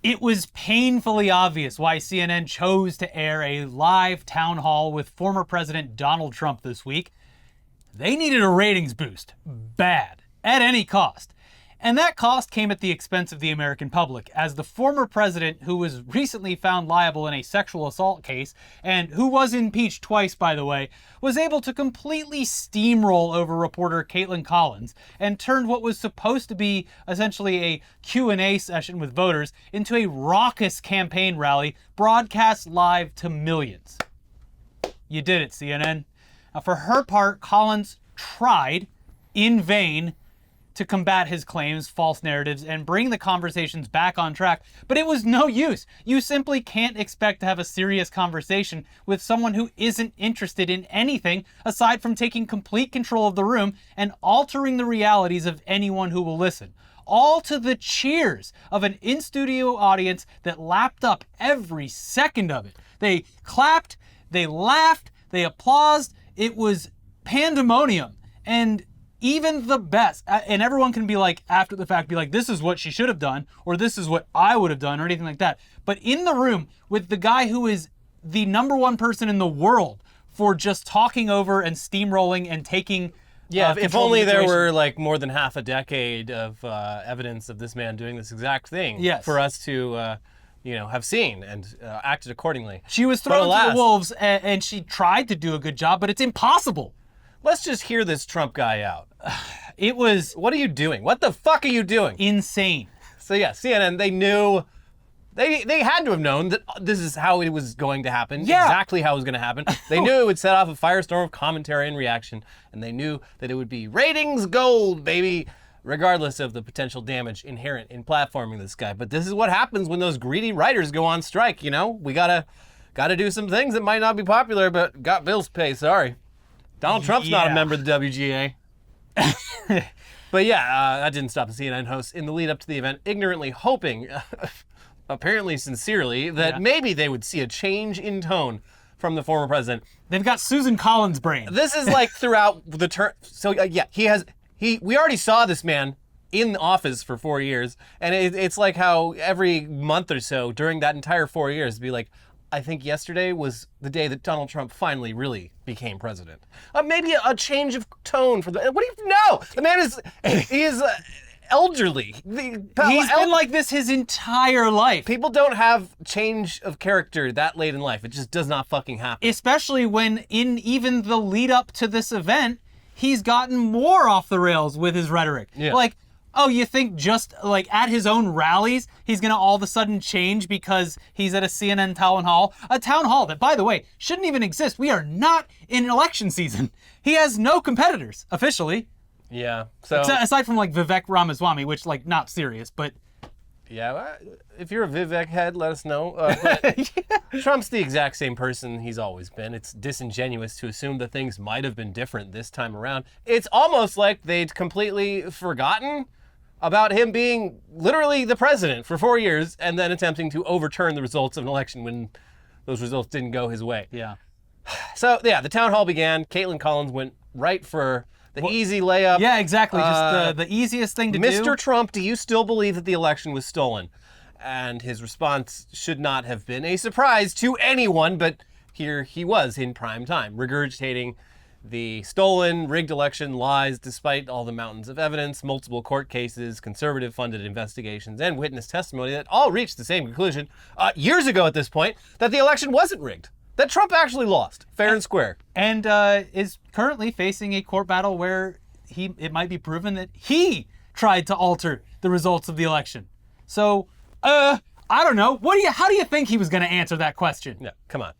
It was painfully obvious why CNN chose to air a live town hall with former President Donald Trump this week. They needed a ratings boost. Bad. At any cost. And that cost came at the expense of the American public, as the former president, who was recently found liable in a sexual assault case, and who was impeached twice, by the way, was able to completely steamroll over reporter Caitlin Collins and turned what was supposed to be essentially a Q&A session with voters into a raucous campaign rally broadcast live to millions. You did it, CNN. Now, for her part, Collins tried, in vain, to combat his claims, false narratives, and bring the conversations back on track, but it was no use. You simply can't expect to have a serious conversation with someone who isn't interested in anything aside from taking complete control of the room and altering the realities of anyone who will listen. All to the cheers of an in-studio audience that lapped up every second of it. They clapped, they laughed, they applauded. It was pandemonium. And even the best, and everyone can be like, after the fact, be like, this is what she should have done, or this is what I would have done, or anything like that. But in the room with the guy who is the number one person in the world for just talking over and steamrolling and taking if only there were like more than half a decade of evidence of this man doing this exact thing for us to have seen and acted accordingly. She was thrown to the wolves, and she tried to do a good job, but it's impossible. Let's just hear this Trump guy out. It was... What are you doing? What the fuck are you doing? Insane. So yeah, CNN, they knew... They had to have known that this is how it was going to happen. Yeah. Exactly how it was going to happen. They knew it would set off a firestorm of commentary and reaction, and they knew that it would be ratings gold, baby, regardless of the potential damage inherent in platforming this guy. But this is what happens when those greedy writers go on strike, you know? We gotta do some things that might not be popular, but got bills to pay, sorry. Donald Trump's not a member of the WGA. But yeah, that didn't stop the CNN hosts in the lead up to the event, ignorantly hoping, apparently sincerely, that maybe they would see a change in tone from the former president. They've got Susan Collins' brain. This is like throughout the term. So we already saw this man in office for 4 years, and it's like how every month or so during that entire 4 years, be like, I think yesterday was the day that Donald Trump finally really became president. Maybe a change of tone for the... What do you know? The man is elderly. He's been like this his entire life. People don't have change of character that late in life. It just does not fucking happen. Especially when in even the lead up to this event, he's gotten more off the rails with his rhetoric. Yeah. Like, oh, you think just like at his own rallies, he's going to all of a sudden change because he's at a CNN town hall? A town hall that, by the way, shouldn't even exist. We are not in election season. He has no competitors, officially. Yeah. So aside from like Vivek Ramaswamy, which like not serious, but... Yeah, if you're a Vivek head, let us know. Trump's the exact same person he's always been. It's disingenuous to assume that things might have been different this time around. It's almost like they'd completely forgotten about him being literally the president for 4 years and then attempting to overturn the results of an election when those results didn't go his way. Yeah. So, yeah, the town hall began. Caitlin Collins went right for the easy layup. Yeah, exactly. Just the easiest thing to do. Mr. Trump, do you still believe that the election was stolen? And his response should not have been a surprise to anyone, but here he was in prime time, regurgitating the stolen, rigged election lies despite all the mountains of evidence, multiple court cases, conservative-funded investigations, and witness testimony that all reached the same conclusion years ago at this point, that the election wasn't rigged. That Trump actually lost, fair and square. And is currently facing a court battle where it might be proven that he tried to alter the results of the election. So, I don't know. How do you think he was going to answer that question? Yeah, come on.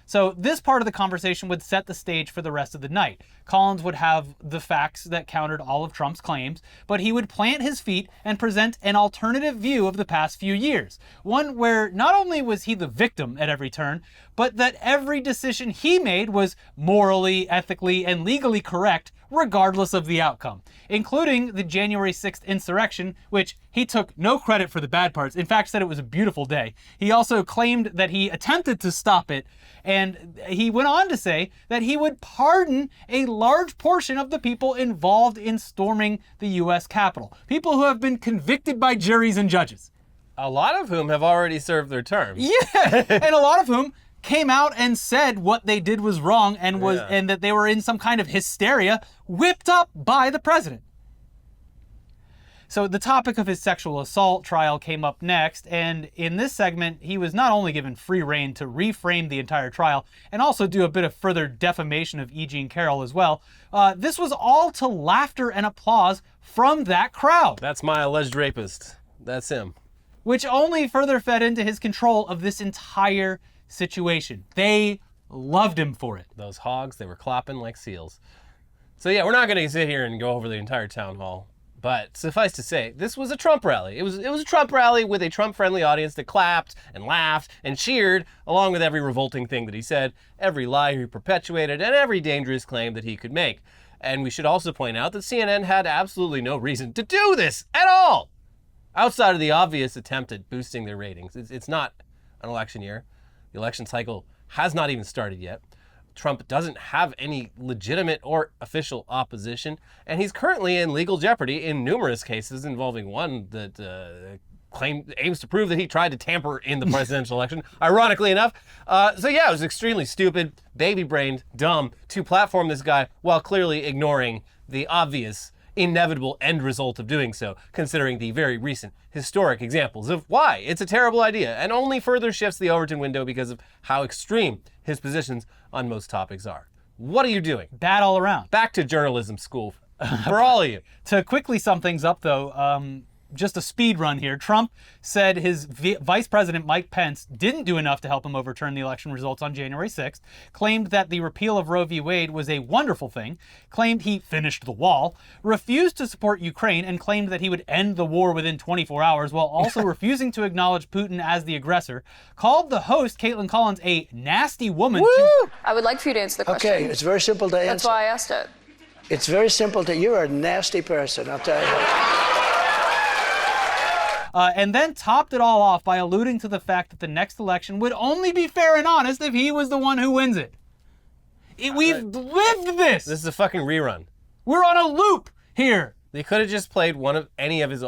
So this part of the conversation would set the stage for the rest of the night. Collins would have the facts that countered all of Trump's claims, but he would plant his feet and present an alternative view of the past few years. One where not only was he the victim at every turn, but that every decision he made was morally, ethically, and legally correct, regardless of the outcome, including the January 6th insurrection, which he took no credit for the bad parts. In fact, said it was a beautiful day. He also claimed that he attempted to stop it, and he went on to say that he would pardon a large portion of the people involved in storming the U.S. Capitol, people who have been convicted by juries and judges. A lot of whom have already served their terms. Yeah, and a lot of whom came out and said what they did was wrong and Yeah. and that they were in some kind of hysteria whipped up by the president. So the topic of his sexual assault trial came up next, and in this segment, he was not only given free rein to reframe the entire trial and also do a bit of further defamation of E. Jean Carroll as well. This was all to laughter and applause from that crowd, That's my alleged rapist. That's him. which only further fed into his control of this entire situation. They loved him for it. Those hogs, they were clapping like seals. So yeah, we're not going to sit here and go over the entire town hall. But suffice to say, this was a Trump rally. It was a Trump rally with a Trump-friendly audience that clapped and laughed and cheered, along with every revolting thing that he said, every lie he perpetuated, and every dangerous claim that he could make. And we should also point out that CNN had absolutely no reason to do this at all, outside of the obvious attempt at boosting their ratings. It's not an election year. The election cycle has not even started yet. Trump doesn't have any legitimate or official opposition, and he's currently in legal jeopardy in numerous cases involving one that aims to prove that he tried to tamper in the presidential election, ironically enough. So yeah, it was extremely stupid, baby-brained, dumb to platform this guy while clearly ignoring the obvious, inevitable end result of doing so, considering the very recent historic examples of why it's a terrible idea, and only further shifts the Overton window because of how extreme his positions on most topics are. What are you doing? Bad all around. Back to journalism school for all of you. To quickly sum things up, though, just a speed run here. Trump said his Vice President Mike Pence didn't do enough to help him overturn the election results on January 6th, claimed that the repeal of Roe v. Wade was a wonderful thing, claimed he finished the wall, refused to support Ukraine, and claimed that he would end the war within 24 hours while also refusing to acknowledge Putin as the aggressor, called the host, Caitlin Collins, a nasty woman. I would like for you to answer the question. Okay, it's very simple to answer. That's why I asked it. It's very simple to. You're a nasty person, I'll tell you. And then topped it all off by alluding to the fact that the next election would only be fair and honest if he was the one who wins it. We've lived this. This is a fucking rerun. We're on a loop here. They could have just played any of his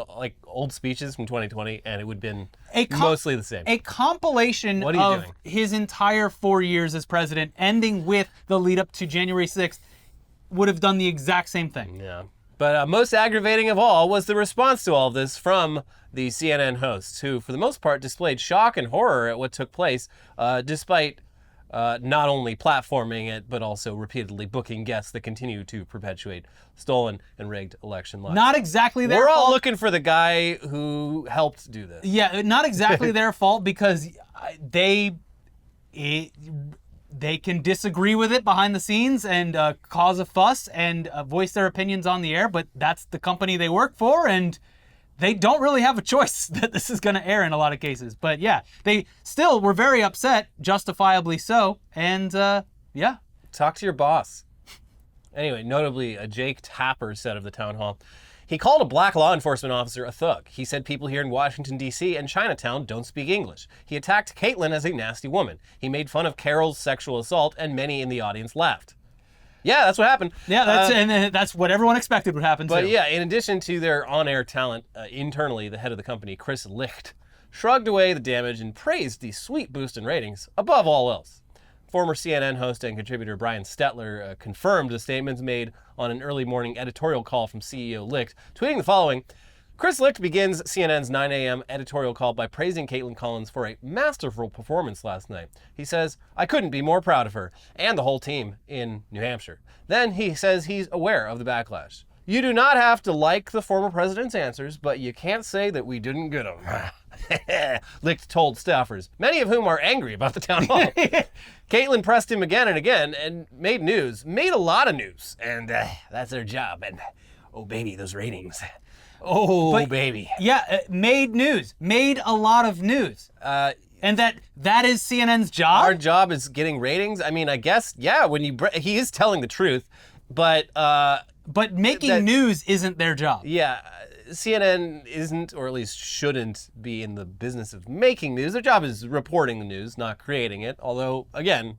old speeches from 2020, and it would have been mostly the same. A compilation What are you of doing? his entire 4 years as president, ending with the lead up to January 6th, would have done the exact same thing. Yeah. But most aggravating of all was the response to all of this from the CNN hosts, who, for the most part, displayed shock and horror at what took place, despite not only platforming it, but also repeatedly booking guests that continue to perpetuate stolen and rigged election lies. Not exactly their We're all fault. looking for the guy who helped do this. Yeah, not exactly their fault because they can disagree with it behind the scenes and cause a fuss and voice their opinions on the air, but that's the company they work for, and they don't really have a choice that this is going to air in a lot of cases. But yeah, they still were very upset, justifiably so, and yeah. Talk to your boss. Anyway, notably, Jake Tapper said of the town hall, he called a black law enforcement officer a thug. He said people here in Washington, D.C. and Chinatown don't speak English. He attacked Caitlyn as a nasty woman. He made fun of Carol's sexual assault, and many in the audience laughed. Yeah, that's what happened. Yeah, that's what everyone expected would happen, But too. yeah, in addition to their on-air talent, internally, the head of the company, Chris Licht, shrugged away the damage and praised the sweet boost in ratings above all else. Former CNN host and contributor Brian Stetler confirmed the statements made on an early morning editorial call from CEO Licht, tweeting the following: Chris Licht begins CNN's 9 a.m. editorial call by praising Caitlin Collins for a masterful performance last night. He says, I couldn't be more proud of her and the whole team in New Hampshire. Then he says he's aware of the backlash. You do not have to like the former president's answers, but you can't say that we didn't get them. Licht told staffers, many of whom are angry about the town hall. Caitlin pressed him again and again and made a lot of news. And that's their job. And oh, baby, those ratings. Oh, baby. Yeah, made a lot of news. And that is CNN's job? Our job is getting ratings. I mean, I guess, yeah, he is telling the truth, but making news isn't their job. Yeah, CNN isn't, or at least shouldn't be in the business of making news. Their job is reporting the news, not creating it. Although, again,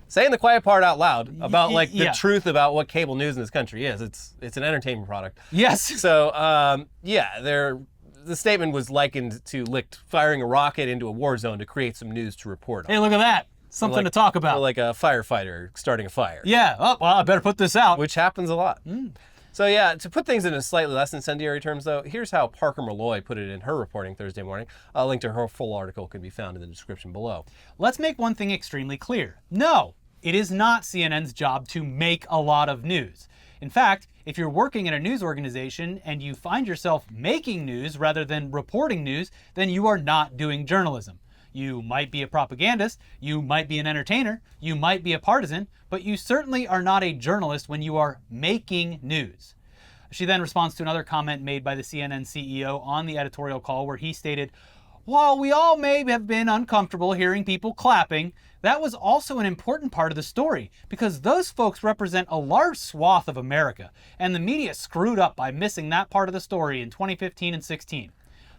saying the quiet part out loud about the truth about what cable news in this country is, it's an entertainment product. Yes. So, they're the statement was likened to Licht firing a rocket into a war zone to create some news to report on. Hey, look at that. Something to talk about. Or like a firefighter starting a fire. Yeah. Oh, well, I better put this out. Which happens a lot. So yeah, to put things in a slightly less incendiary terms though, here's how Parker Molloy put it in her reporting Thursday morning. A link to her full article can be found in the description below. Let's make one thing extremely clear. No, it is not CNN's job to make a lot of news. In fact, if you're working in a news organization and you find yourself making news rather than reporting news, then you are not doing journalism. You might be a propagandist, you might be an entertainer, you might be a partisan, but you certainly are not a journalist when you are making news. She then responds to another comment made by the CNN CEO on the editorial call where he stated, "While we all may have been uncomfortable hearing people clapping, that was also an important part of the story because those folks represent a large swath of America, and the media screwed up by missing that part of the story in 2015 and 16.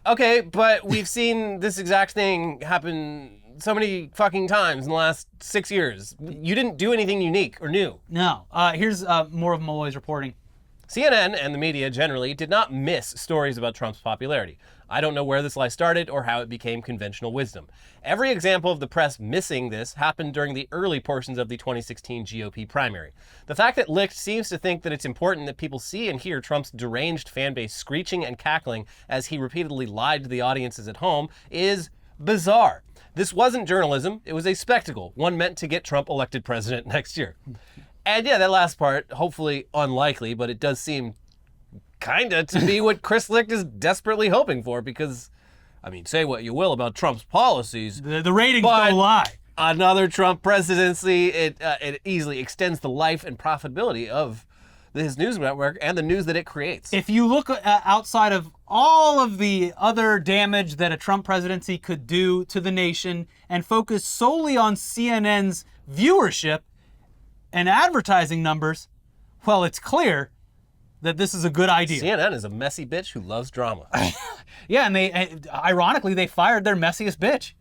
Okay, but we've seen this exact thing happen so many fucking times in the last 6 years. You didn't do anything unique or new. No. Here's more of Molloy's reporting. CNN and the media generally did not miss stories about Trump's popularity. I don't know where this lie started or how it became conventional wisdom. Every example of the press missing this happened during the early portions of the 2016 GOP primary. The fact that Licht seems to think that it's important that people see and hear Trump's deranged fan base screeching and cackling as he repeatedly lied to the audiences at home is bizarre. This wasn't journalism, it was a spectacle, one meant to get Trump elected president next year. And yeah, that last part, hopefully unlikely, but it does seem kinda to be what Chris Licht is desperately hoping for because, I mean, say what you will about Trump's policies. The ratings don't lie. Another Trump presidency, it easily extends the life and profitability of his news network and the news that it creates. If you look outside of all of the other damage that a Trump presidency could do to the nation and focus solely on CNN's viewership and advertising numbers, well, it's clear that this is a good idea. CNN is a messy bitch who loves drama. Yeah, and ironically, they fired their messiest bitch.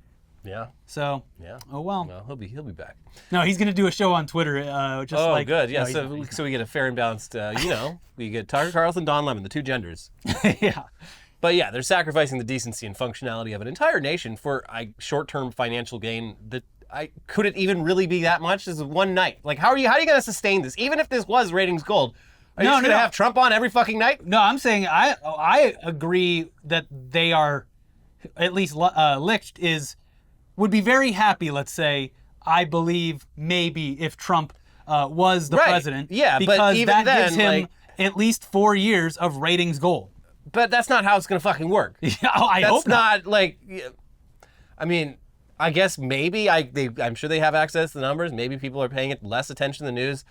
Yeah. So, Yeah. oh well. Well, he'll be back. No, he's going to do a show on Twitter. Good. Yeah. No, So we get a fair and balanced. We get Tucker Carlson, Don Lemon, the two genders. yeah. But yeah, they're sacrificing the decency and functionality of an entire nation for a short-term financial gain that could it even really be that much? This is one night. Like, how are you going to sustain this? Even if this was ratings gold, are you just going to have Trump on every fucking night? No, I'm saying I agree that they are, at least Licht would be very happy, let's say, I believe maybe if Trump was the president. Yeah, because but even that then, gives him at least 4 years of ratings gold. But that's not how it's going to fucking work. I hope not. I mean, I guess maybe I'm sure they have access to the numbers. Maybe people are paying less attention to the news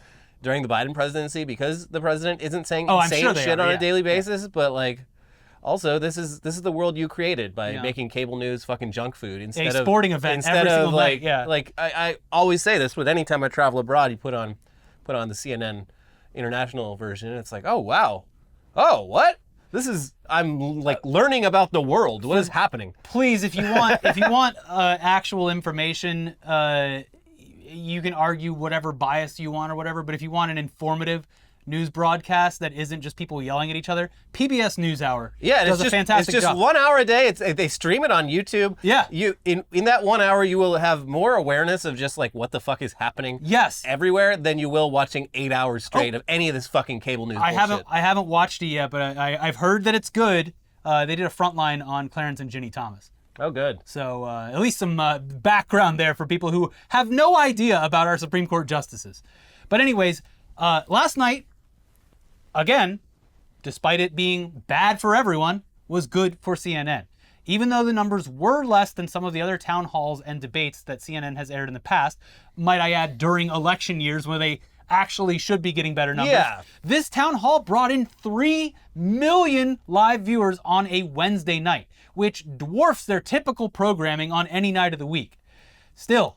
during the Biden presidency because the president isn't saying insane shit on a daily basis. But also this is the world you created by making cable news fucking junk food instead of a sporting event instead every of single night. Yeah. I always say this with any time I travel abroad, you put on the CNN international version. And it's like, oh wow, oh what? I'm learning about the world. What is happening? Please, if you want actual information, you can argue whatever bias you want or whatever. But if you want an informative news broadcast that isn't just people yelling at each other, PBS NewsHour does a fantastic job. It's just 1 hour a day. They stream it on YouTube. Yeah. In that 1 hour, you will have more awareness of just what the fuck is happening. Yes. Everywhere than you will watching 8 hours straight of any of this fucking cable news. I haven't watched it yet, but I've heard that it's good. They did a Frontline on Clarence and Ginny Thomas. Oh, good. So at least some background there for people who have no idea about our Supreme Court justices. But anyways, last night, again, despite it being bad for everyone, was good for CNN. Even though the numbers were less than some of the other town halls and debates that CNN has aired in the past, might I add during election years where they actually should be getting better numbers. Yeah. This town hall brought in 3 million live viewers on a Wednesday night, which dwarfs their typical programming on any night of the week. Still,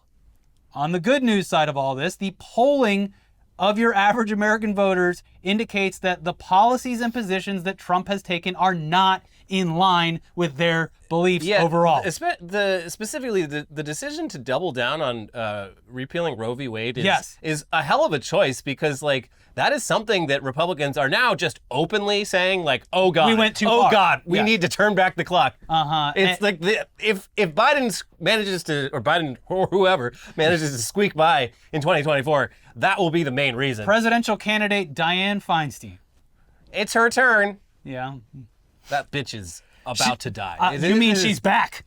on the good news side of all this, the polling of your average American voters indicates that the policies and positions that Trump has taken are not in line with their beliefs overall. Specifically, the decision to double down on repealing Roe v. Wade Yes. is a hell of a choice because, like, that is something that Republicans are now just openly saying, like, oh God, We went too oh far. God, we Yeah. need to turn back the clock. Uh-huh. It's like if Biden manages to, or Biden or whoever manages to squeak by in 2024, that will be the main reason. Presidential candidate Dianne Feinstein. It's her turn. Yeah. That bitch is about to die. You mean she's back?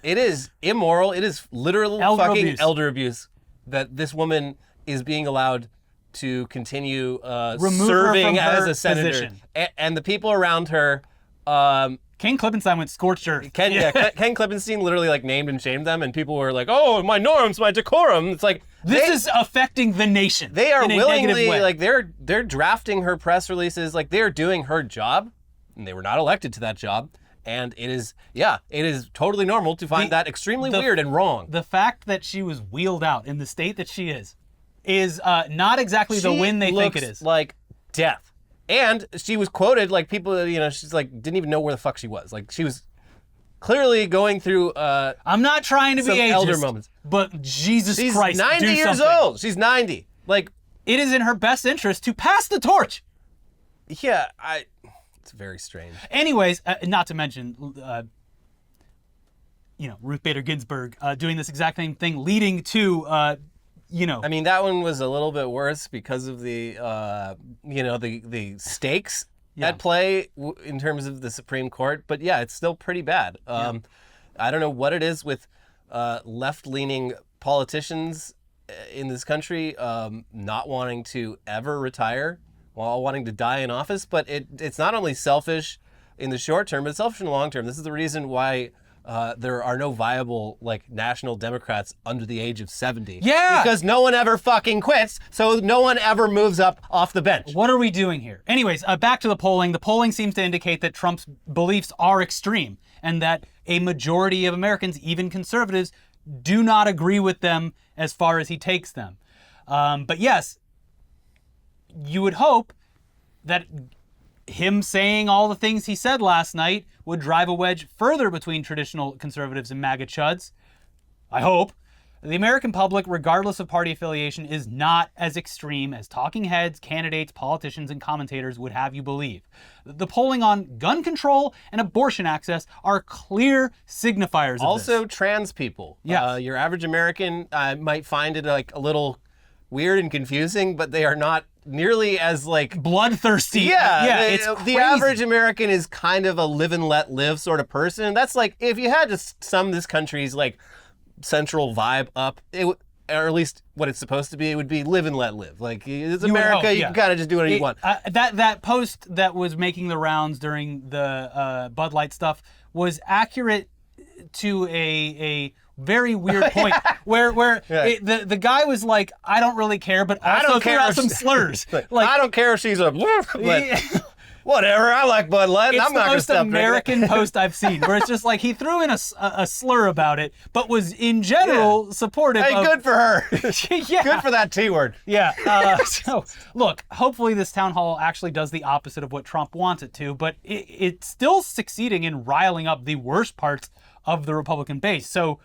It is immoral. It is literal Elder fucking abuse. elder abuse that this woman is being allowed to continue Remove her serving from as her a senator. position. And the people around her, Ken Klippenstein went scorched earth. Ken Klippenstein literally like named and shamed them, and people were like, "Oh, my norms, my decorum." It's like This is affecting the nation. they are in a negative willingly way. like they're drafting her press releases, like they're doing her job, and they were not elected to that job. And it is totally normal to find that extremely weird and wrong. The fact that she was wheeled out in the state that she is not exactly the win they think it is. Like death. And she was quoted like people, she's like didn't even know where the fuck she was. Like she was clearly going through I'm not trying to be some ageist, elder moments. But Jesus She's Christ, 90 do years something. old. She's 90. Like, It is in her best interest to pass the torch. yeah, it's very strange. Anyways, not to mention, Ruth Bader Ginsburg doing this exact same thing, leading to, I mean, that one was a little bit worse because of the, the stakes at play in terms of the Supreme Court. But yeah, it's still pretty bad. I don't know what it is with left-leaning politicians in this country not wanting to ever retire while wanting to die in office. But it's not only selfish in the short term, but it's selfish in the long term. This is the reason why there are no viable national Democrats under the age of 70. Yeah. Because no one ever fucking quits, so no one ever moves up off the bench. What are we doing here? Anyways, back to the polling. The polling seems to indicate that Trump's beliefs are extreme and that a majority of Americans, even conservatives, do not agree with them as far as he takes them. But yes, you would hope that him saying all the things he said last night would drive a wedge further between traditional conservatives and MAGA chuds. I hope. The American public, regardless of party affiliation, is not as extreme as talking heads, candidates, politicians, and commentators would have you believe. The polling on gun control and abortion access are clear signifiers of Also, this. trans people. Yes. Your average American might find it a little weird and confusing, but they are not nearly as Bloodthirsty. It's the crazy. average American is kind of a live and let live sort of person. That's like if you had to sum this country's central vibe up, or at least what it's supposed to be, it would be live and let live. Like it's You would America, hope, you yeah. can kind of just do whatever you want. That post that was making the rounds during the Bud Light stuff was accurate to a very weird point where the guy was like, I don't really care, but I also don't threw care out if some she- slurs. I don't care if she's a whatever. I like Bud Light. It's I'm the not going to most stop drinking it. American post I've seen, where it's just like he threw in a slur about it, but was in general supportive Hey, of... good for her. Yeah. Good for that T word. Yeah. So, look, hopefully this town hall actually does the opposite of what Trump wants it to, but it's still succeeding in riling up the worst parts of the Republican base. So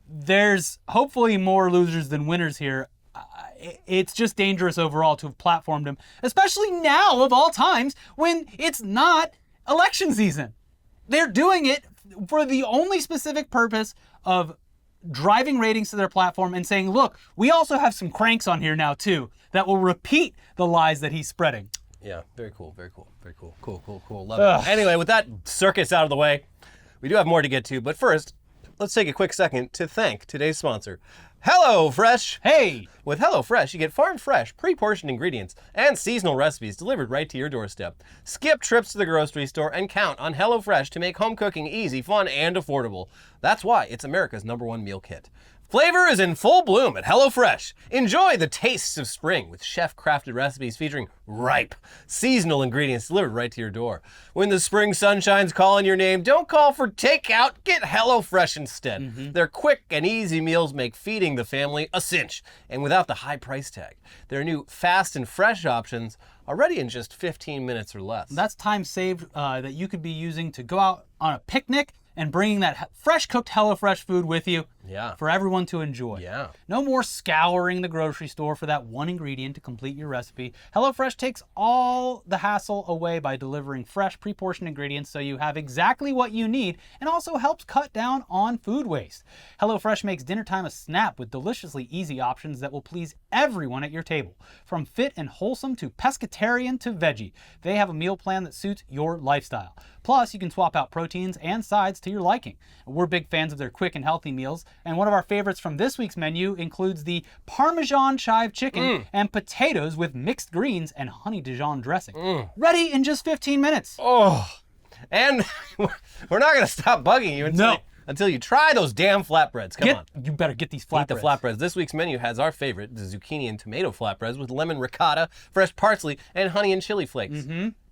there's hopefully more losers than winners here. It's just dangerous overall to have platformed him, especially now of all times when it's not election season. They're doing it for the only specific purpose of driving ratings to their platform and saying, look, we also have some cranks on here now too that will repeat the lies that he's spreading. Yeah, very cool, very cool, very cool. Cool. Love it. Anyway, with that circus out of the way, we do have more to get to, but first, let's take a quick second to thank today's sponsor, HelloFresh. Hey! With HelloFresh, you get farm-fresh, pre-portioned ingredients and seasonal recipes delivered right to your doorstep. Skip trips to the grocery store and count on HelloFresh to make home cooking easy, fun, and affordable. That's why it's America's #1 meal kit. Flavor is in full bloom at HelloFresh. Enjoy the tastes of spring with chef-crafted recipes featuring ripe, seasonal ingredients delivered right to your door. When the spring sunshine's calling your name, don't call for takeout, get HelloFresh instead. Their quick and easy meals make feeding the family a cinch, and without the high price tag. Their new fast and fresh options are ready in just 15 minutes or less. That's time saved that you could be using to go out on a picnic and bringing that fresh cooked HelloFresh food with you for everyone to enjoy. Yeah. No more scouring the grocery store for that one ingredient to complete your recipe. HelloFresh takes all the hassle away by delivering fresh, pre-portioned ingredients so you have exactly what you need, and also helps cut down on food waste. HelloFresh makes dinner time a snap with deliciously easy options that will please everyone at your table. From fit and wholesome to pescatarian to veggie, they have a meal plan that suits your lifestyle. Plus, you can swap out proteins and sides to your liking. We're big fans of their quick and healthy meals, and one of our favorites from this week's menu includes the Parmesan chive chicken and potatoes with mixed greens and honey Dijon dressing. Ready in just 15 minutes. Oh, and we're not going to stop bugging you until you try those damn flatbreads. Come on. You better get these flatbreads. Eat the flatbreads. This week's menu has our favorite, the zucchini and tomato flatbreads with lemon ricotta, fresh parsley, and honey and chili flakes.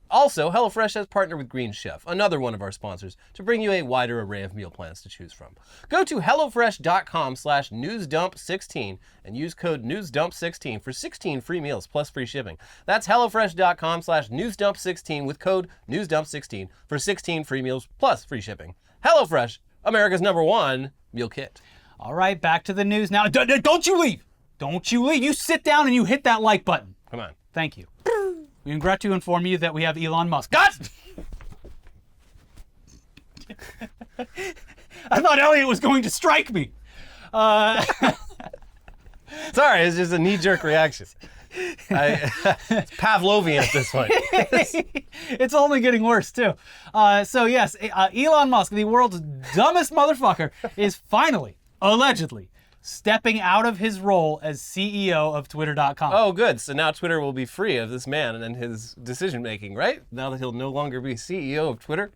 Also, HelloFresh has partnered with Green Chef, another one of our sponsors, to bring you a wider array of meal plans to choose from. Go to HelloFresh.com/newsdump16 and use code newsdump16 for 16 free meals plus free shipping. That's HelloFresh.com/newsdump16 with code newsdump16 for 16 free meals plus free shipping. HelloFresh, America's #1 meal kit. All right, back to the news now. Don't you leave. Don't you leave. You sit down and you hit that like button. Come on. Thank you. We regret to inform you that we have Elon Musk. God! I thought Elliot was going to strike me. Sorry, it's just a knee-jerk reaction. It's Pavlovian at this point. It's only getting worse, too. So yes, Elon Musk, the world's dumbest motherfucker, is finally, allegedly, stepping out of his role as CEO of Twitter.com. Oh, good. So now Twitter will be free of this man and his decision-making, right? Now that he'll no longer be CEO of Twitter?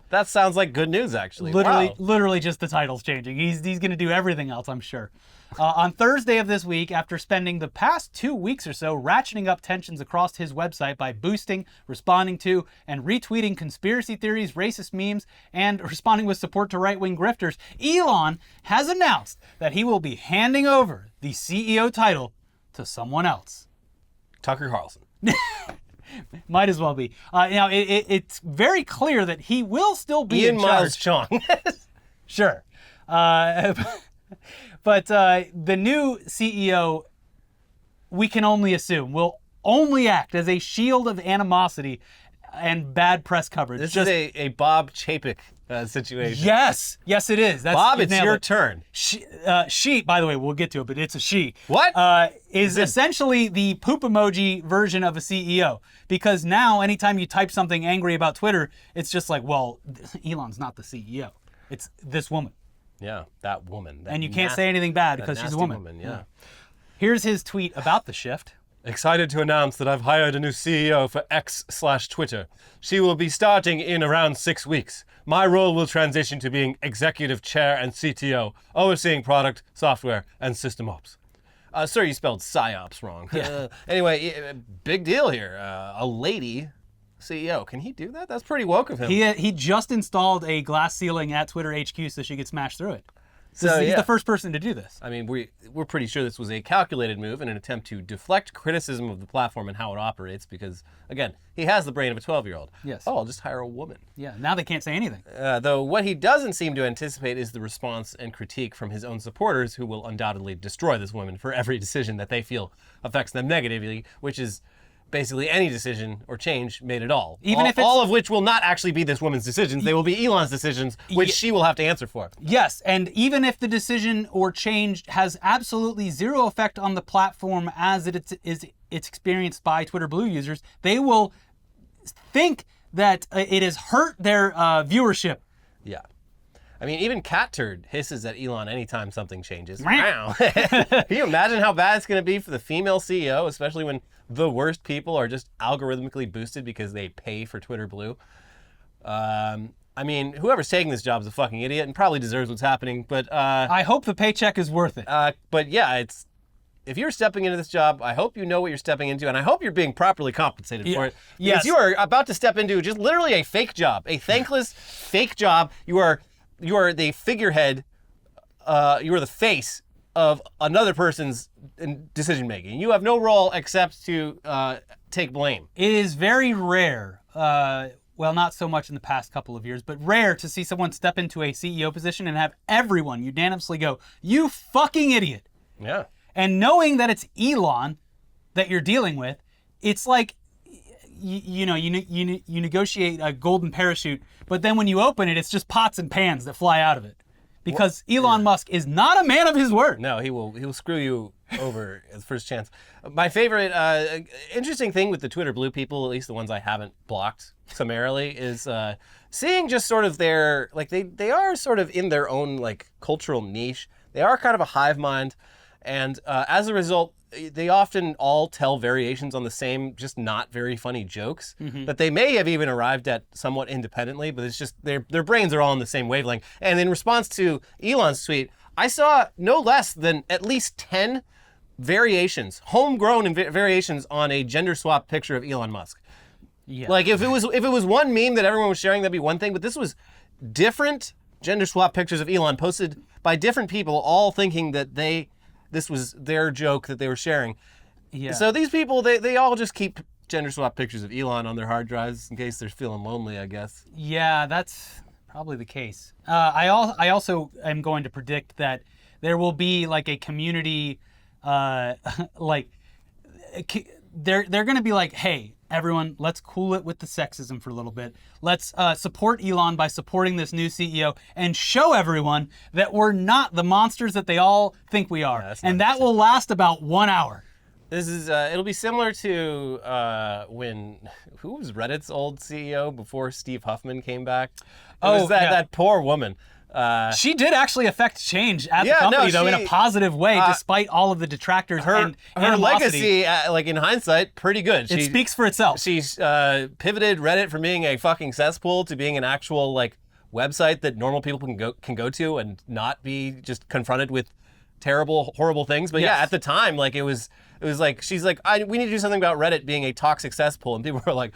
That sounds like good news, actually. Literally just the title's changing. He's going to do everything else, I'm sure. On Thursday of this week, after spending the past 2 weeks or so ratcheting up tensions across his website by boosting, responding to, and retweeting conspiracy theories, racist memes, and responding with support to right-wing grifters, Elon has announced that he will be handing over the CEO title to someone else. Tucker Carlson. Might as well be. Now, it's very clear that he will still be Ian in Miles charge. Chong. Sure. But the new CEO, we can only assume, will only act as a shield of animosity and bad press coverage. This is a Bob Chapek situation. Yes, it is. Bob, it's your turn. She, by the way, we'll get to it, but it's a she. What? Is essentially the poop emoji version of a CEO. Because now, anytime you type something angry about Twitter, it's just like, well, Elon's not the CEO. It's this woman. Yeah, that woman. And you can't say anything bad because she's a woman. Yeah. Here's his tweet about the shift. Excited to announce that I've hired a new CEO for X/Twitter. She will be starting in around 6 weeks. My role will transition to being executive chair and CTO, overseeing product, software, and system ops. Sir, you spelled psyops wrong. Yeah. Anyway, big deal here. A lady CEO. Can he do that? That's pretty woke of him. He just installed a glass ceiling at Twitter HQ so she could smash through it. So he's the first person to do this. I mean, we're pretty sure this was a calculated move in an attempt to deflect criticism of the platform and how it operates because, again, he has the brain of a 12-year-old. Yes. Oh, I'll just hire a woman. Yeah, now they can't say anything. Though what he doesn't seem to anticipate is the response and critique from his own supporters who will undoubtedly destroy this woman for every decision that they feel affects them negatively, which is basically any decision or change made at all. All of which will not actually be this woman's decisions. They will be Elon's decisions, which she will have to answer for. Yes, and even if the decision or change has absolutely zero effect on the platform as it's experienced by Twitter Blue users, they will think that it has hurt their viewership. Yeah. I mean, even Cat Turd hisses at Elon anytime something changes. Wow. Can you imagine how bad it's going to be for the female CEO, especially when the worst people are just algorithmically boosted because they pay for Twitter Blue? I mean, whoever's taking this job is a fucking idiot and probably deserves what's happening. But I hope the paycheck is worth it. but yeah, if you're stepping into this job, I hope you know what you're stepping into, and I hope you're being properly compensated for it. Yes. Because you are about to step into just literally a fake job, a thankless fake job. You are the figurehead. You are the face of another person's decision making. You have no role except to take blame. It is very rare, well, not so much in the past couple of years, but rare to see someone step into a CEO position and have everyone unanimously go, "You fucking idiot." Yeah. And knowing that it's Elon that you're dealing with, it's like, you negotiate a golden parachute, but then when you open it, it's just pots and pans that fly out of it. Because Elon Musk is not a man of his word. No, he will screw you over at the first chance. My favorite interesting thing with the Twitter Blue people, at least the ones I haven't blocked summarily, is seeing just sort of their, like, they are sort of in their own, like, cultural niche. They are kind of a hive mind, and as a result, they often all tell variations on the same, just not very funny jokes that they may have even arrived at somewhat independently, but it's just their brains are all on the same wavelength. And in response to Elon's tweet, I saw no less than at least 10 variations, homegrown variations on a gender swap picture of Elon Musk. Yeah. Like if it was one meme that everyone was sharing, that'd be one thing, but this was different gender swap pictures of Elon posted by different people, all thinking that this was their joke that they were sharing. Yeah. So these people, they all just keep gender swap pictures of Elon on their hard drives in case they're feeling lonely, I guess. Yeah, that's probably the case. I also am going to predict that there will be like a community, like they're going to be like, hey, everyone, let's cool it with the sexism for a little bit. Let's support Elon by supporting this new CEO and show everyone that we're not the monsters that they all think we are. Yeah, and that will last about 1 hour. This is, it'll be similar to who was Reddit's old CEO before Steve Huffman came back? It was that poor woman. She did actually affect change at the company, though, in a positive way, despite all of the detractors and her animosity. legacy, like in hindsight, pretty good. It speaks for itself. She's pivoted Reddit from being a fucking cesspool to being an actual like website that normal people can go to and not be just confronted with terrible, horrible things. But Yes. yeah, at the time, like it was like she's like, we need to do something about Reddit being a toxic cesspool, and people were like,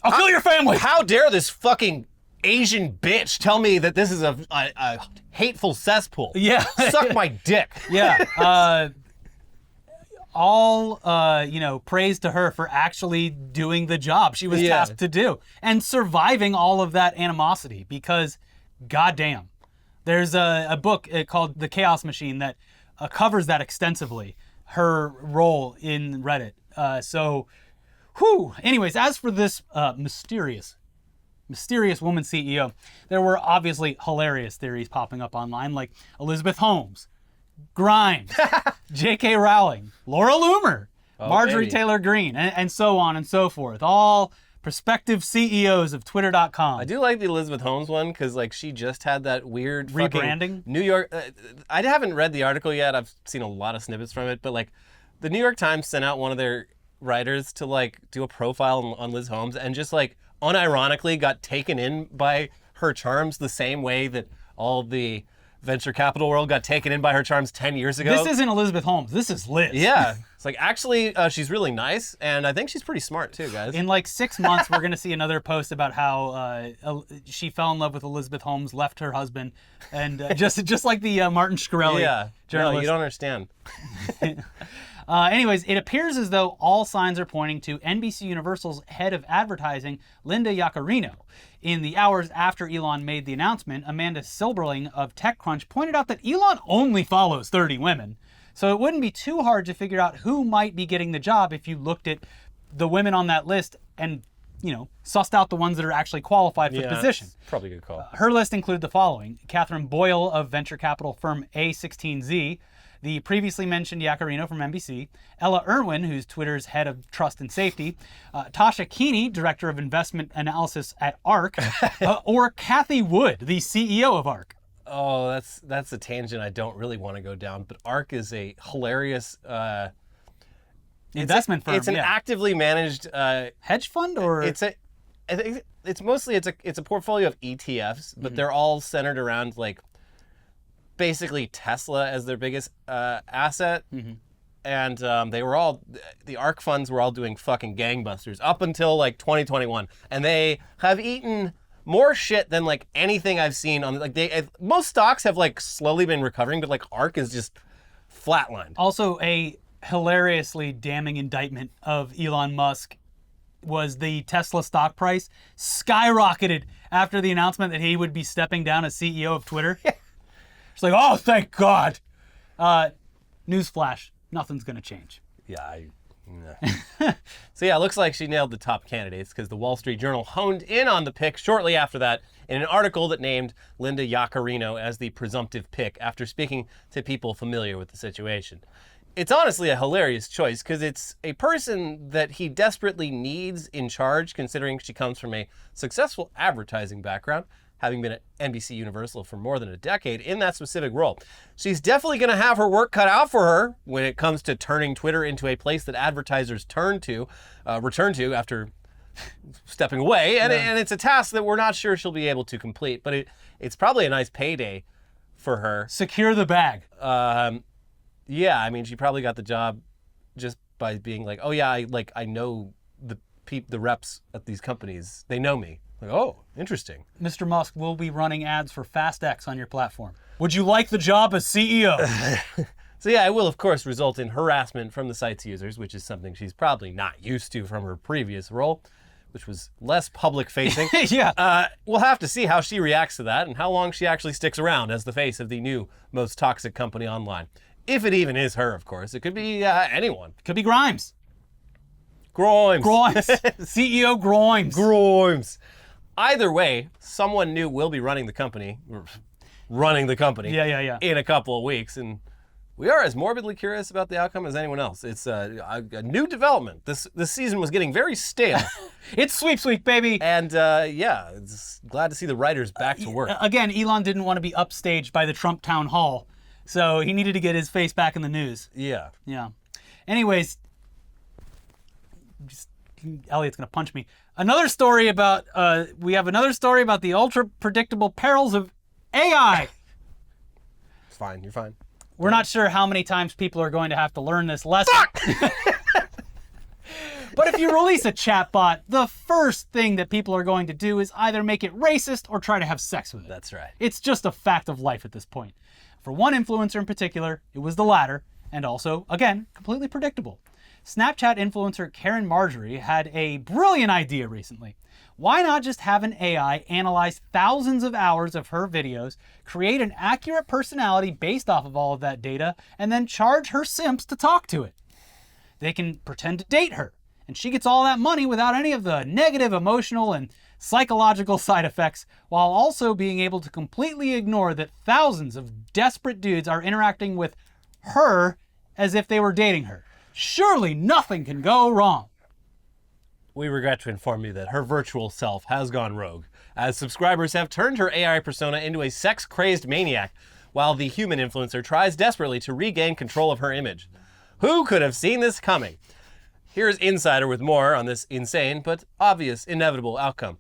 I'll kill your family. how dare this fucking Asian bitch tell me that this is a hateful cesspool. Yeah. Suck my dick. Yeah. All praise to her for actually doing the job she was tasked to do and surviving all of that animosity, because goddamn, there's a book called The Chaos Machine that covers that extensively, her role in Reddit. Anyways, as for this mysterious woman CEO, there were obviously hilarious theories popping up online, like Elizabeth Holmes, Grimes, J.K. Rowling, Laura Loomer, Marjorie baby. Taylor Greene, and so on and so forth. All prospective CEOs of Twitter.com. I do like the Elizabeth Holmes one because like she just had that weird fucking Rebranding? New York. I haven't read the article yet. I've seen a lot of snippets from it, but like the New York Times sent out one of their writers to like do a profile on Liz Holmes and just like unironically got taken in by her charms the same way that all the venture capital world got taken in by her charms 10 years ago. This isn't Elizabeth Holmes. This is Liz. Yeah. It's like, actually, she's really nice, and I think she's pretty smart, too, guys. In like 6 months, we're going to see another post about how she fell in love with Elizabeth Holmes, left her husband, and just like the Martin Shkreli journalist. No, you don't understand. Anyways, it appears as though all signs are pointing to NBC Universal's head of advertising, Linda Yaccarino. In the hours after Elon made the announcement, Amanda Silberling of TechCrunch pointed out that Elon only follows 30 women. So it wouldn't be too hard to figure out who might be getting the job if you looked at the women on that list and, sussed out the ones that are actually qualified for the position. Probably a good call. Her list included the following: Catherine Boyle of venture capital firm A16Z, the previously mentioned Yaccarino from NBC, Ella Irwin, who's Twitter's head of trust and safety, Tasha Keeney, director of investment analysis at ARK, or Kathy Wood, the CEO of ARK. Oh, that's a tangent I don't really want to go down, but ARK is a hilarious Investment firm. It's an actively managed hedge fund, or it's I think it's mostly it's a portfolio of ETFs, but they're all centered around like basically Tesla as their biggest asset. And the ARK funds were all doing fucking gangbusters up until like 2021, and they have eaten more shit than like anything I've seen on most stocks have like slowly been recovering, but like ARK is just flatlined. Also, a hilariously damning indictment of Elon Musk was the Tesla stock price skyrocketed after the announcement that he would be stepping down as CEO of Twitter. It's like, oh, thank God. Newsflash, nothing's going to change. Yeah, So yeah, it looks like she nailed the top candidates because the Wall Street Journal honed in on the pick shortly after that in an article that named Linda Yaccarino as the presumptive pick after speaking to people familiar with the situation. It's honestly a hilarious choice because it's a person that he desperately needs in charge, considering she comes from a successful advertising background, having been at NBC Universal for more than a decade in that specific role. She's definitely going to have her work cut out for her when it comes to turning Twitter into a place that advertisers return to after stepping away. And it's a task that we're not sure she'll be able to complete, but it's probably a nice payday for her. Secure the bag. Yeah, I mean, she probably got the job just by being like, oh yeah, I know the reps at these companies. They know me. Like, oh, interesting. Mr. Musk will be running ads for FastX on your platform. Would you like the job as CEO? So yeah, it will of course result in harassment from the site's users, which is something she's probably not used to from her previous role, which was less public facing. Yeah. We'll have to see how she reacts to that and how long she actually sticks around as the face of the new most toxic company online. If it even is her, of course. It could be anyone. Could be Grimes. Grimes. CEO Grimes. Grimes. Either way, someone new will be running the company. Yeah. In a couple of weeks, and we are as morbidly curious about the outcome as anyone else. It's a new development. This season was getting very stale. It's sweeps week, baby. And it's glad to see the writers back to work. Again, Elon didn't want to be upstaged by the Trump town hall, so he needed to get his face back in the news. Yeah. Anyways, Elliot's gonna punch me. Another story about we have another story about the ultra predictable perils of AI. It's fine. You're fine. We're not sure how many times people are going to have to learn this lesson. But if you release a chatbot, the first thing that people are going to do is either make it racist or try to have sex with it. That's right. It's just a fact of life at this point. For one influencer in particular, it was the latter, and also, again, completely predictable. Snapchat influencer Karen Marjorie had a brilliant idea recently. Why not just have an AI analyze thousands of hours of her videos, create an accurate personality based off of all of that data, and then charge her simps to talk to it? They can pretend to date her, and she gets all that money without any of the negative emotional and psychological side effects, while also being able to completely ignore that thousands of desperate dudes are interacting with her as if they were dating her. Surely nothing can go wrong. We regret to inform you that her virtual self has gone rogue, as subscribers have turned her AI persona into a sex-crazed maniac, while the human influencer tries desperately to regain control of her image. Who could have seen this coming? Here's Insider with more on this insane but obvious inevitable outcome.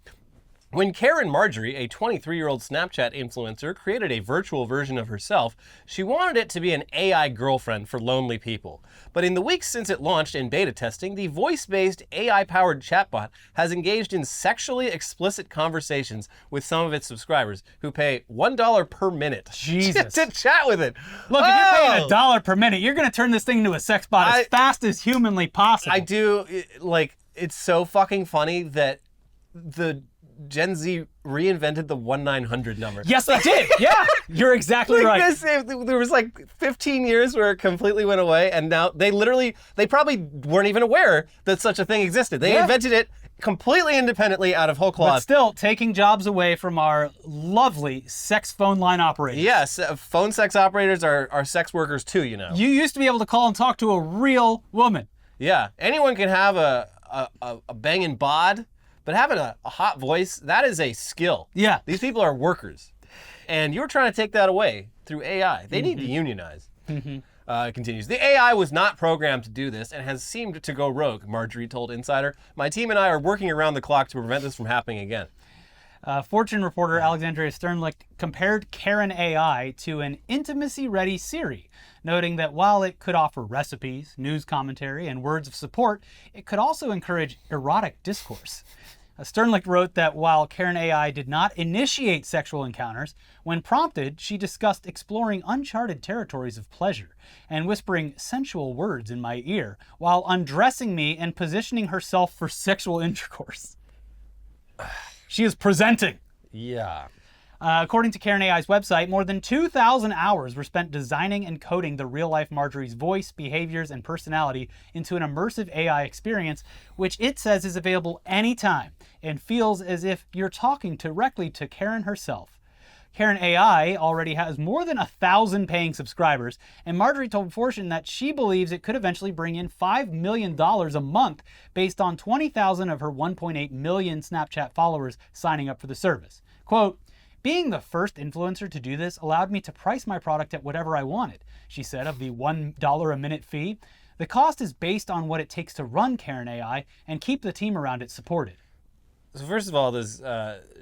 When Karen Marjorie, a 23-year-old Snapchat influencer, created a virtual version of herself, she wanted it to be an AI girlfriend for lonely people. But in the weeks since it launched in beta testing, the voice-based AI-powered chatbot has engaged in sexually explicit conversations with some of its subscribers who pay $1 per minute Jesus. to chat with it. Look, if you're paying $1 per minute, you're going to turn this thing into a sex bot as fast as humanly possible. I do, it's so fucking funny that the Gen Z reinvented the 1-900 number. Yes, they did. Yeah, you're exactly right. There was 15 years where it completely went away, and now they probably weren't even aware that such a thing existed. They invented it completely independently out of whole cloth. But still, taking jobs away from our lovely sex phone line operators. Yes, phone sex operators are sex workers too, you know. You used to be able to call and talk to a real woman. Yeah, anyone can have a banging bod. But having a hot voice, that is a skill. Yeah. These people are workers. And you're trying to take that away through AI. They need to unionize. It continues. The AI was not programmed to do this and has seemed to go rogue, Marjorie told Insider. My team and I are working around the clock to prevent this from happening again. Fortune reporter Alexandria Sternlicht compared Karen AI to an intimacy-ready Siri, noting that while it could offer recipes, news commentary, and words of support, it could also encourage erotic discourse. Sternlicht wrote that while Karen AI did not initiate sexual encounters, when prompted, she discussed exploring uncharted territories of pleasure and whispering sensual words in my ear while undressing me and positioning herself for sexual intercourse. She is presenting. Yeah. According to Karen AI's website, more than 2,000 hours were spent designing and coding the real-life Marjorie's voice, behaviors, and personality into an immersive AI experience, which it says is available anytime and feels as if you're talking directly to Karen herself. Karen AI already has more than 1,000 paying subscribers, and Marjorie told Fortune that she believes it could eventually bring in $5 million a month based on 20,000 of her 1.8 million Snapchat followers signing up for the service. Quote, being the first influencer to do this allowed me to price my product at whatever I wanted, she said of the $1 a minute fee. The cost is based on what it takes to run Karen AI and keep the team around it supported. So first of all,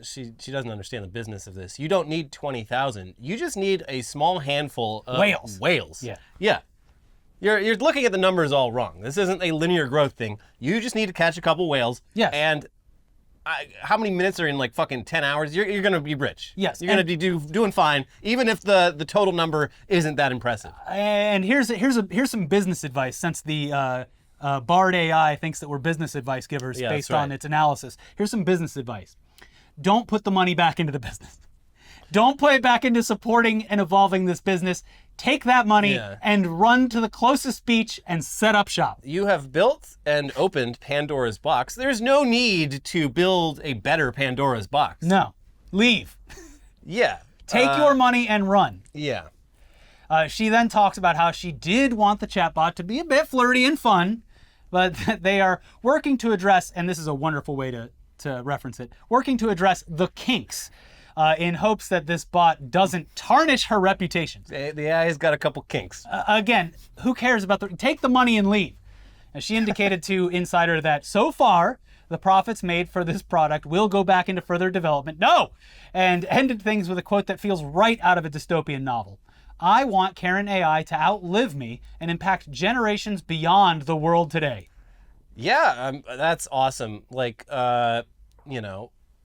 she doesn't understand the business of this. You don't need 20,000. You just need a small handful of whales. Yeah. Yeah. You're looking at the numbers all wrong. This isn't a linear growth thing. You just need to catch a couple whales. Yes. And how many minutes are in like fucking 10 hours? You're going to be rich. Yes. You're going to be doing fine, even if the total number isn't that impressive. And here's some business advice, since the Bard AI thinks that we're business advice givers based on its analysis. Here's some business advice. Don't put the money back into the business. Don't put it back into supporting and evolving this business. Take that money and run to the closest beach and set up shop. You have built and opened Pandora's box. There's no need to build a better Pandora's box. No. Leave. Yeah. Take your money and run. Yeah. She then talks about how she did want the chatbot to be a bit flirty and fun, but they are working to address, and this is a wonderful way to reference it, working to address the kinks in hopes that this bot doesn't tarnish her reputation. The AI's got a couple kinks. Again, who cares about take the money and leave. And she indicated to Insider that so far, the profits made for this product will go back into further development. No! And ended things with a quote that feels right out of a dystopian novel. I want Karen AI to outlive me and impact generations beyond the world today. Yeah, that's awesome. Like,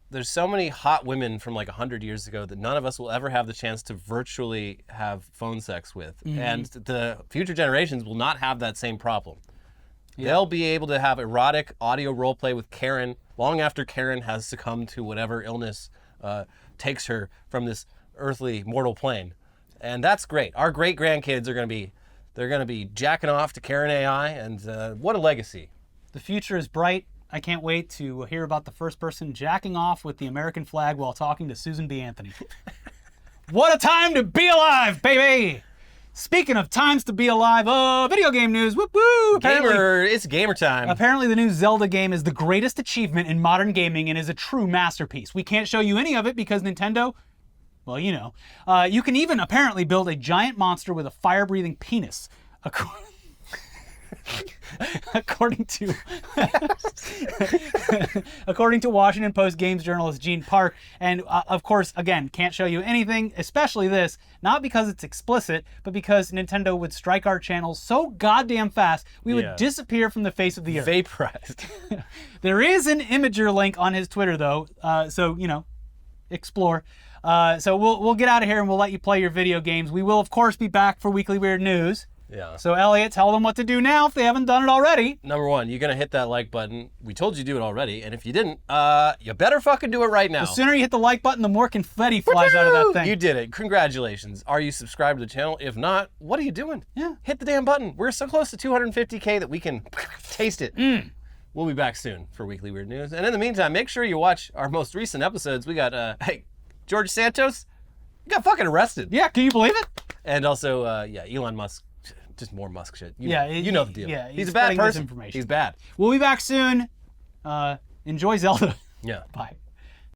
there's so many hot women from like 100 years ago that none of us will ever have the chance to virtually have phone sex with. Mm-hmm. And the future generations will not have that same problem. Yeah. They'll be able to have erotic audio roleplay with Karen long after Karen has succumbed to whatever illness takes her from this earthly mortal plane. And that's great. Our great grandkids are going to be jacking off to Karen AI, and what a legacy. The future is bright. I can't wait to hear about the first person jacking off with the American flag while talking to Susan B. Anthony. What a time to be alive, baby! Speaking of times to be alive, video game news, whoop woo! It's gamer time. Apparently the new Zelda game is the greatest achievement in modern gaming and is a true masterpiece. We can't show you any of it because Nintendo, well, you know. You can even apparently build a giant monster with a fire-breathing penis. According to Washington Post games journalist Gene Park, and of course, again, can't show you anything, especially this, not because it's explicit, but because Nintendo would strike our channels so goddamn fast, we would disappear from the face of the earth. Vaporized. There is an Imager link on his Twitter, though, so, you know, explore. So we'll get out of here and we'll let you play your video games. We will, of course, be back for Weekly Weird News. Yeah. So, Elliot, tell them what to do now if they haven't done it already. Number one, you're going to hit that like button. We told you to do it already. And if you didn't, you better fucking do it right now. The sooner you hit the like button, the more confetti flies out of that thing. You did it. Congratulations. Are you subscribed to the channel? If not, what are you doing? Yeah. Hit the damn button. We're so close to 250K that we can taste it. We'll be back soon for Weekly Weird News. And in the meantime, make sure you watch our most recent episodes. We got, George Santos got fucking arrested. Yeah, can you believe it? And also, Elon Musk. Just more Musk shit. You know the deal. Yeah, he's a bad person. He's bad. We'll be back soon. Enjoy Zelda. Yeah. Bye.